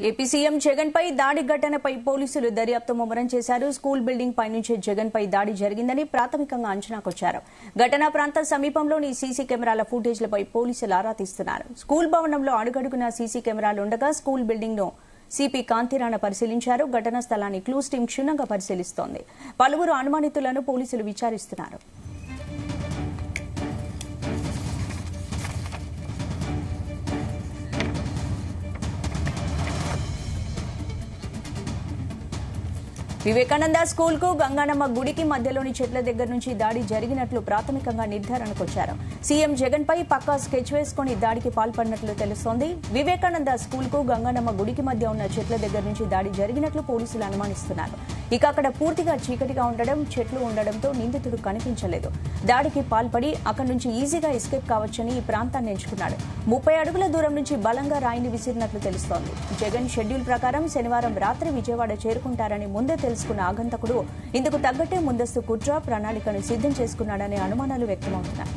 AP CM Jagan పై దాడి ఘటనపై పోలీసులు దర్యాప్తు ముమ్మరం చేశారు. స్కూల్ బిల్డింగ్ పై నుంచి జగన్ పై దాడి జరిగిందని ప్రాథమికంగా అంచనాకొచ్చారు. ఘటనా ప్రాంత సమీపంలోని సీసీ కెమెరాల ఫుటేజ్లపై పోలీసులు ఆరా తీస్తున్నారు. స్కూల్ భవనంలో అడుగడుగునా సీసీ కెమెరాలు ఉండగా స్కూల్ బిల్డింగ్ ను సిపి కాంతిరాణ పరిశీలించారు. ఘటనా స్థలాన్ని క్లూస్ టీం క్షుణ్ణంగా పరిశీలిస్తోంది. పలువురు అనుమానితులను పోలీసులు విచారిస్తున్నారు. వివేకానంద స్కూల్ కు గంగానమ్మ గుడికి మధ్యలోని చెట్ల దగ్గర నుంచి దాడి జరిగినట్లు ప్రాథమికంగా నిర్ధారణకొచ్చారు. సీఎం జగన్ పై పక్కా స్కెచ్ వేసుకుని దాడికి పాల్పడినట్లు తెలుస్తోంది. వివేకానంద స్కూల్ కు గంగానమ్మ గుడికి మధ్య ఉన్న చెట్ల దగ్గర నుంచి దాడి జరిగినట్లు పోలీసులు అనుమానిస్తున్నారు. ఇక అక్కడ పూర్తిగా చీకటిగా ఉండడం, చెట్లు ఉండడంతో నిందితుడు కనిపించలేదు. దాడికి పాల్పడి అక్కడి నుంచి ఈజీగా ఎస్కేప్ కావచ్చని ఈ ప్రాంతాన్ని ఎంచుకున్నాడు. 30 అడుగుల దూరం నుంచి బలంగా రాయిని విసిరినట్లు తెలుస్తోంది. జగన్ షెడ్యూల్ ప్రకారం శనివారం రాత్రి విజయవాడ చేరుకుంటారని ముందే తెలుసుకున్న ఆగంతకుడు ఇందుకు తగ్గట్టే ముందస్తు కుట్ర ప్రణాళికను సిద్దం చేసుకున్నాడనే అనుమానాలు వ్యక్తమవుతున్నాయి.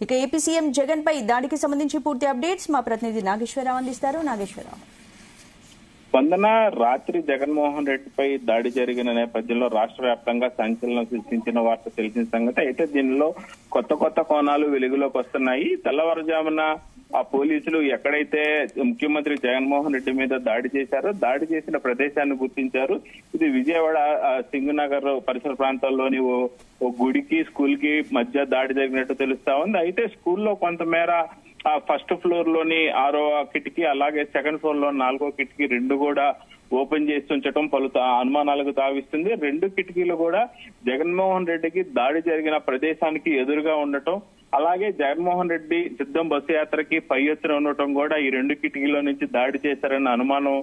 ఇక ఏపీ సీఎం జగన్ పై దాడికి సంబంధించి పూర్తి అప్డేట్స్ మా ప్రతినిధి నాగేశ్వరరావు అందిస్తారు. నాగేశ్వరరావు, స్పందన. రాత్రి జగన్మోహన్ రెడ్డిపై దాడి జరిగిన నేపథ్యంలో రాష్ట్ర వ్యాప్తంగా సంచలనం సృష్టించిన వార్త తెలిసిన సంగతి. అయితే దీనిలో కొత్త కోణాలు వెలుగులోకి వస్తున్నాయి. తెల్లవారుజామున ఆ పోలీసులు ఎక్కడైతే ముఖ్యమంత్రి జగన్మోహన్ రెడ్డి మీద దాడి చేశారో దాడి చేసిన ప్రదేశాన్ని గుర్తించారు. ఇది విజయవాడ సింగనగర్ పరిసర ప్రాంతాల్లోని ఓ గుడికి స్కూల్ కి మధ్య దాడి జరిగినట్టు తెలుస్తా ఉంది. అయితే స్కూల్లో కొంతమేర ఫస్ట్ ఫ్లోర్ లోని 6వ కిటికీ అలాగే సెకండ్ ఫ్లోర్ లో 4వ కిటికీ రెండు కూడా ఓపెన్ చేసి ఉంచడం పలు అనుమానాలకు తావిస్తుంది. 2 కిటికీలు కూడా జగన్మోహన్ రెడ్డికి దాడి జరిగిన ప్రదేశానికి ఎదురుగా ఉండటం, అలాగే జగన్మోహన్ రెడ్డి సిద్ధం బస్సు యాత్రకి పై ఎత్తున ఉండటం కూడా ఈ 2 కిటికీల నుంచి దాడి చేశారన్న అనుమానం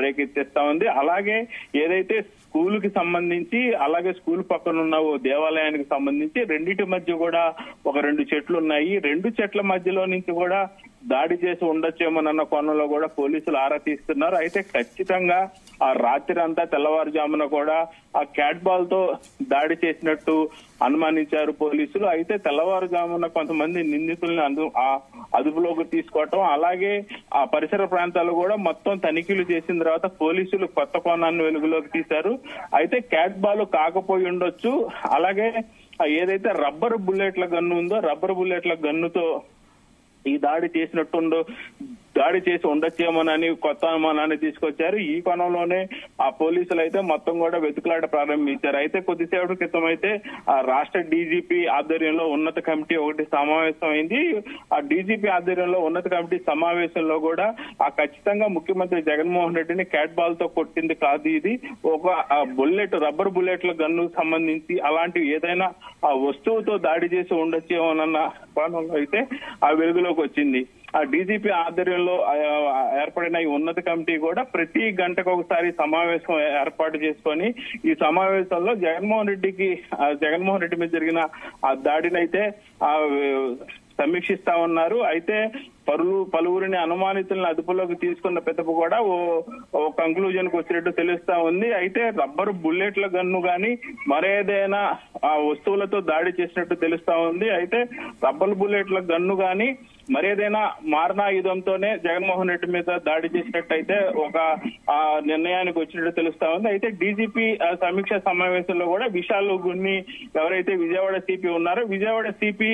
రేకెత్తిస్తా ఉంది. అలాగే ఏదైతే స్కూల్ కి సంబంధించి అలాగే స్కూల్ పక్కన ఉన్న ఓ దేవాలయానికి సంబంధించి రెండింటి మధ్య కూడా ఒక 2 చెట్లు ఉన్నాయి. 2 చెట్ల మధ్యలో నుంచి కూడా దాడి చేసి ఉండొచ్చేమోనన్న కోణంలో కూడా పోలీసులు ఆరా తీస్తున్నారు. అయితే ఖచ్చితంగా ఆ రాత్రి అంతా తెల్లవారుజామున కూడా ఆ క్యాట్ బాల్ తో దాడి చేసినట్టు అనుమానించారు పోలీసులు. అయితే తెల్లవారుజామున కొంతమంది నిందితులను అదుపులోకి తీసుకోవటం, అలాగే ఆ పరిసర ప్రాంతాలు కూడా మొత్తం తనిఖీలు చేసిన తర్వాత పోలీసులు కొత్త కోణాన్ని వెలుగులోకి తీశారు. అయితే క్యాట్ బాల్ కాకపోయి ఉండొచ్చు, అలాగే ఏదైతే రబ్బర్ బుల్లెట్ల గన్ను ఉందో రబ్బర్ బుల్లెట్ల గన్నుతో ఈ దాడి చేసి ఉండొచ్చేమోనని కొత్త అనుమానాన్ని తీసుకొచ్చారు. ఈ కోణంలోనే ఆ పోలీసులు అయితే మొత్తం కూడా వెతుకులాట ప్రారంభించారు. అయితే కొద్దిసేపటి క్రితం అయితే ఆ రాష్ట్ర డీజీపీ ఆధ్వర్యంలో ఉన్నత కమిటీ ఒకటి సమావేశం అయింది. ఆ డీజీపీ ఆధ్వర్యంలో ఉన్నత కమిటీ సమావేశంలో కూడా ఖచ్చితంగా ముఖ్యమంత్రి జగన్మోహన్ రెడ్డిని క్యాట్ బాల్ తో కొట్టింది కాదు, ఇది ఒక రబ్బర్ బుల్లెట్ల గన్ను సంబంధించి అలాంటి ఏదైనా ఆ వస్తువుతో దాడి చేసి ఉండొచ్చేమోనన్న కోణంలో అయితే ఆ వెలుగులోకి వచ్చింది. ఆ డీజీపీ ఆధ్వర్యంలో ఏర్పడిన ఈ ఉన్నత కమిటీ కూడా ప్రతి గంటకు ఒకసారి సమావేశం ఏర్పాటు చేసుకొని ఈ సమావేశంలో జగన్మోహన్ రెడ్డి మీద జరిగిన ఆ దాడిని అయితే సమీక్షిస్తా ఉన్నారు. అయితే పలువురిని అనుమానితులను అదుపులోకి తీసుకున్న పిదప కూడా ఓ కంక్లూజన్ కు వచ్చినట్టు తెలుస్తా ఉంది. అయితే రబ్బరు బుల్లెట్ల గన్ను గాని మరేదైనా ఆ వస్తువులతో దాడి చేసినట్టు తెలుస్తా ఉంది. అయితే రబ్బర్ బుల్లెట్ల గన్ను గాని మరేదైనా మారణాయుధంతోనే జగన్మోహన్ రెడ్డి మీద దాడి చేసినట్టయితే ఒక నిర్ణయానికి వచ్చినట్టు తెలుస్తా ఉంది. అయితే డీజీపీ సమీక్ష సమావేశంలో కూడా విశాల్ గున్ని ఎవరైతే విజయవాడ సిపి ఉన్నారో విజయవాడ సిపి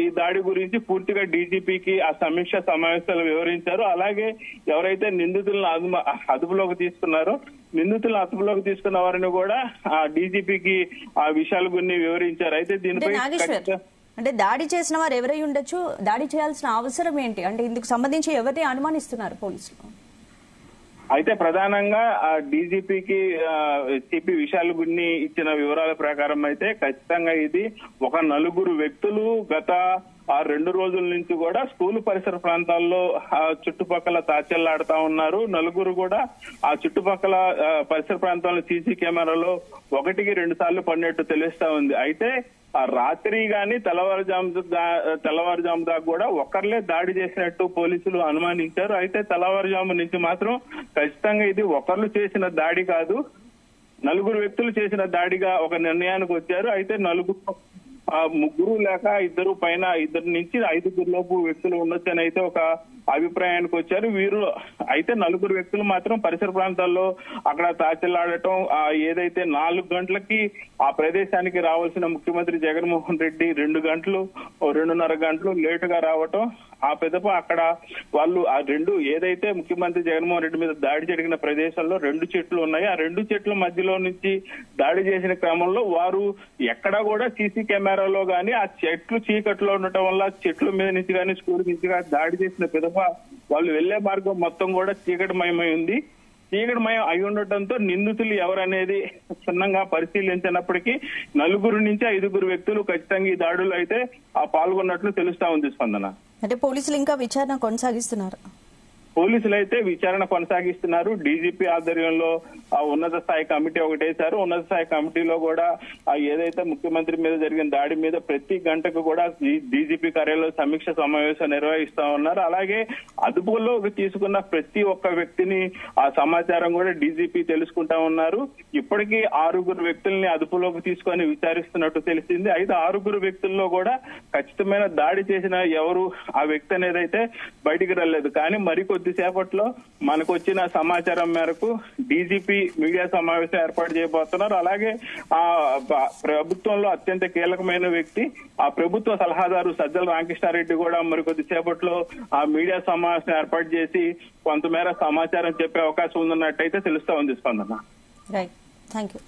ఈ దాడి గురించి పూర్తిగా డీజీపీకి ఆ సమీక్ష సమావేశాలు వివరించారు. అలాగే ఎవరైతే నిందితులను అదుపులోకి తీసుకున్నారో నిందితులను అదుపులోకి తీసుకున్న వారిని కూడా ఆ డీజీపీకి ఆ విశాల్ గున్ని వివరించారు. అయితే దీనిపై అంటే దాడి చేసిన వారు ఎవరై ఉండొచ్చు, దాడి చేయాల్సిన అవసరం ఏంటి, అంటే ఇందుకు సంబంధించి ఎవరిని అనుమానిస్తున్నారు పోలీసులు? అయితే ప్రధానంగా డీజీపీకి సిపి విశాల్ గున్ని ఇచ్చిన వివరాల ప్రకారం అయితే ఖచ్చితంగా ఇది ఒక 4 వ్యక్తులు గత 2 రోజుల నుంచి కూడా స్కూల్ పరిసర ప్రాంతాల్లో చుట్టుపక్కల తాచెల్లాడుతా ఉన్నారు. 4 కూడా ఆ చుట్టుపక్కల పరిసర ప్రాంతాల్లో సీసీ కెమెరాలో 1కి 2 సార్లు పడినట్టు తెలుస్తా ఉంది. అయితే ఆ రాత్రి గాని తెల్లవారుజాము దాకా కూడా ఒకర్లే దాడి చేసినట్టు పోలీసులు అనుమానించారు. అయితే తెల్లవారుజాము నుంచి మాత్రం ఖచ్చితంగా ఇది ఒకర్లు చేసిన దాడి కాదు, 4 వ్యక్తులు చేసిన దాడిగా ఒక నిర్ణయానికి వచ్చారు. అయితే 4 ముగ్గురు లేక ఇద్దరు నుంచి 5 లోపు వ్యక్తులు ఉండొచ్చని అయితే ఒక అభిప్రాయానికి వచ్చారు. వీరు అయితే 4 వ్యక్తులు మాత్రం పరిసర ప్రాంతాల్లో అక్కడ తాచిల్లాడటం, ఏదైతే 4 గంటలకి ఆ ప్రదేశానికి రావాల్సిన ముఖ్యమంత్రి జగన్మోహన్ రెడ్డి 2.5 గంటలు లేటుగా రావటం, ఆ పెదప అక్కడ వాళ్ళు ఏదైతే ముఖ్యమంత్రి జగన్మోహన్ రెడ్డి మీద దాడి జరిగిన ప్రదేశంలో 2 చెట్లు ఉన్నాయి. ఆ 2 చెట్ల మధ్యలో నుంచి దాడి చేసిన క్రమంలో వారు ఎక్కడా కూడా సీసీ కెమెరాలో గానీ ఆ చెట్లు చీకట్లో ఉండటం వల్ల చెట్ల మీద నుంచి కానీ స్కూల్ నుంచి కానీ దాడి చేసిన పెదప వాళ్ళు వెళ్లే మార్గం మొత్తం కూడా చీకటిమయమై ఉంది. చీకటిమయం అయి ఉండటంతో నిందితులు ఎవరనేది క్షుణ్ణంగా పరిశీలించినప్పటికీ 4 నుంచి 5 వ్యక్తులు ఖచ్చితంగా ఈ దాడులు అయితే పాల్గొన్నట్లు తెలుస్తా ఉంది. స్పందన అంటే పోలీసులు ఇంకా విచారణ కొనసాగిస్తున్నారు. పోలీసులు అయితే విచారణ కొనసాగిస్తున్నారు. డీజీపీ ఆధ్వర్యంలో ఉన్నత స్థాయి కమిటీ ఒకటేశారు. ఉన్నత స్థాయి కమిటీలో కూడా ఏదైతే ముఖ్యమంత్రి మీద జరిగిన దాడి మీద ప్రతి గంటకు కూడా డీజీపీ కార్యాలయంలో సమీక్ష సమావేశం నిర్వహిస్తా ఉన్నారు. అలాగే అదుపులోకి తీసుకున్న ప్రతి ఒక్క వ్యక్తిని ఆ సమాచారం కూడా డీజీపీ తెలుసుకుంటా ఉన్నారు. ఇప్పటికీ 6 వ్యక్తుల్ని అదుపులోకి తీసుకొని విచారిస్తున్నట్టు తెలిసింది. అయితే 6 వ్యక్తుల్లో కూడా ఖచ్చితమైన దాడి చేసిన ఎవరు ఆ వ్యక్తి అనేది అయితే బయటికి రాలేదు. కానీ కొద్దిసేపట్లో మనకు వచ్చిన సమాచారం మేరకు డీజీపీ మీడియా సమావేశం ఏర్పాటు చేయబోతున్నారు. అలాగే ఆ ప్రభుత్వంలో అత్యంత కీలకమైన వ్యక్తి, ఆ ప్రభుత్వ సలహాదారు సజ్జల రామకృష్ణారెడ్డి కూడా మరికొద్దిసేపట్లో ఆ మీడియా సమావేశం ఏర్పాటు చేసి కొంతమేర సమాచారం చెప్పే అవకాశం ఉందన్నట్టయితే తెలుస్తా ఉంది. స్పందన. Right, thank you.